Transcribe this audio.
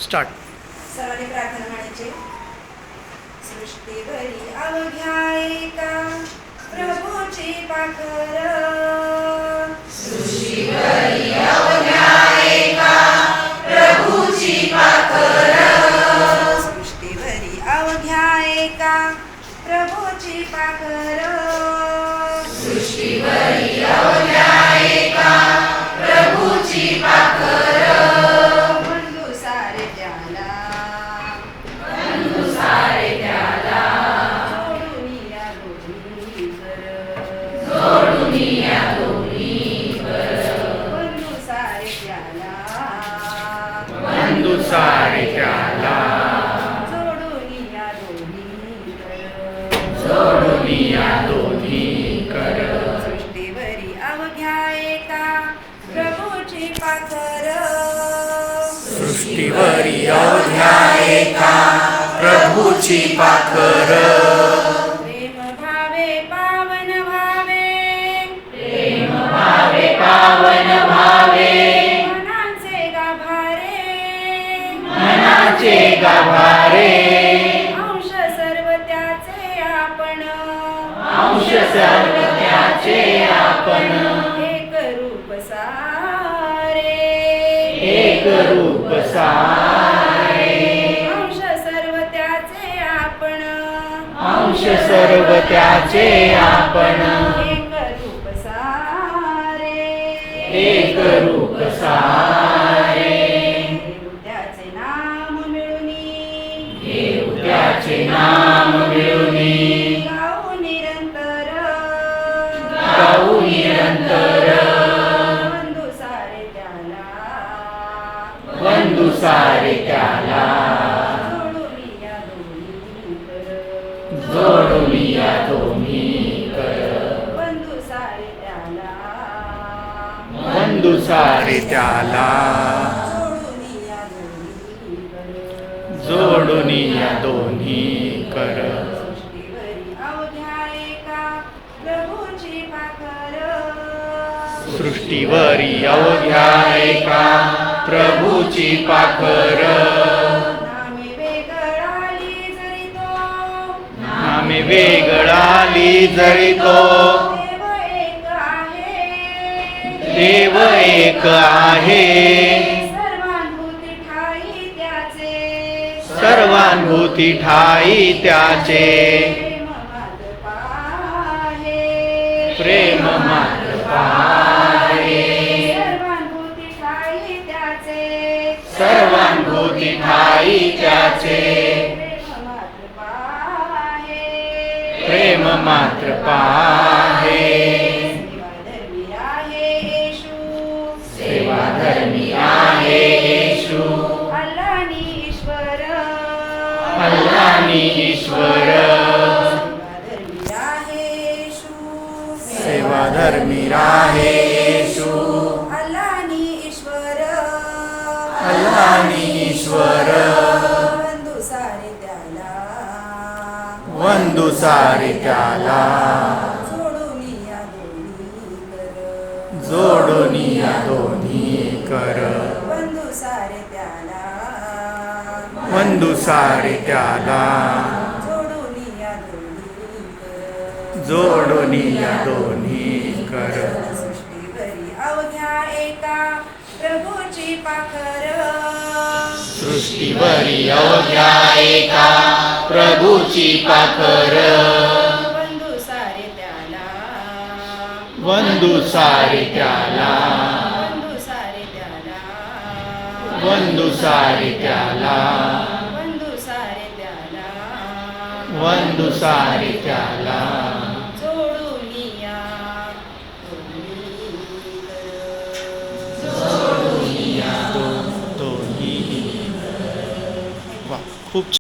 Start. सर्वांनी प्रार्थना म्हणायची. सृष्टीवरी अवघ्या एका प्रभूची पाखर, सृष्टीवरी अवघ्या एका प्रभूची पाखर, सृष्टीवरी अवघ्या एका प्रभूची पाखर, सृष्टीवरी अवघ्या एका प्रभूची पाखर, बंधू सारे त्याला, बंधू सारे त्याला, जोडून या दोन्ही कर, जोडून या दोन्ही कर, बंधू सारे त्याला, बंधू सारे त्याला, जोडून या दोन्ही कर, जोडून या दोन्ही कर. सृष्टीवरी अवघ्या एका प्रभूची पाखर, सृष्टीवरी अवघ्या एका प्रभूची पाखर, प्रेम भावे पावन भावे, प्रेम भावे पावन भावे, मनाचे गाभारे, मनाचे गाभारे, अंश सर्व त्याचे आपण, अंश सर्व त्याचे आपण, एक रूप सारे, एक रूप सारे, अंश सर्व त्याचे आपण, अंश सर्व त्याचे आपण, एक रूप सारे, एक रूप सारे, घेऊ त्याचे नाम मिळुनी, घेऊ त्याचे नाम मिळुनी, गाऊ निरंतर, गाऊ निरंतर, बंधू सारे त्याला, बंधू सारे त्याला, जोडून या दोन्ही कर, जोडून या दोन्ही कर, बंधू सारे त्याला, बंधू सारे त्याला, जोडून या दोन्ही कर, जोडून या दोन्ही कर. सृष्टीवरी अवघ्या एका प्रभूची पाखर, सृष्टीवरी अवघ्या एका प्रभूची पाखर, नामे वेगळाली जरी तो, नामे वेगळाली जरी तो, देव एक आहे, देव एक आहे, सर्वानुभूती ठाई त्याचे, सर्वानुभूती ठाई त्याचे, प्रेम मात्र पाहे, प्रेम मात्र पाहे, सर्वानुभूती ठाई त्याचे, सर्वानुभूती ठाई त्याचे, प्रेम मात्र पाहे, सेवा धर्मी आहे येशू, अल्लानी ईश्वर, अल्लानी ईश्वर, धर्मी आहे येशू, सेवा धर्मी राहे येशू, अल्लानी ईश्वर, अल्लानी ईश्वर, बंधू सारे त्याला, वंदू सारे त्याला, जोडून या दोन्ही कर, जोडून या दोन्ही कर. बंधू सारे त्याला, वंदू सारे त्याला, जोडून या दोन्ही कर, जोडून या दोन्ही कर. सृष्टीवरी अवघ्या एका प्रभूची पाखर, सृष्टीवरी अवघ्या एका प्रभूची पाखर, बंधू सारे त्याला, वंदू सारे त्याला, बंधू सारे त्याला, वंदू सारे त्याला, बंधू सारे त्याला, वंदू सारे त्याला, जोडून या दोन्ही कर. दोन्ही. वा, खूप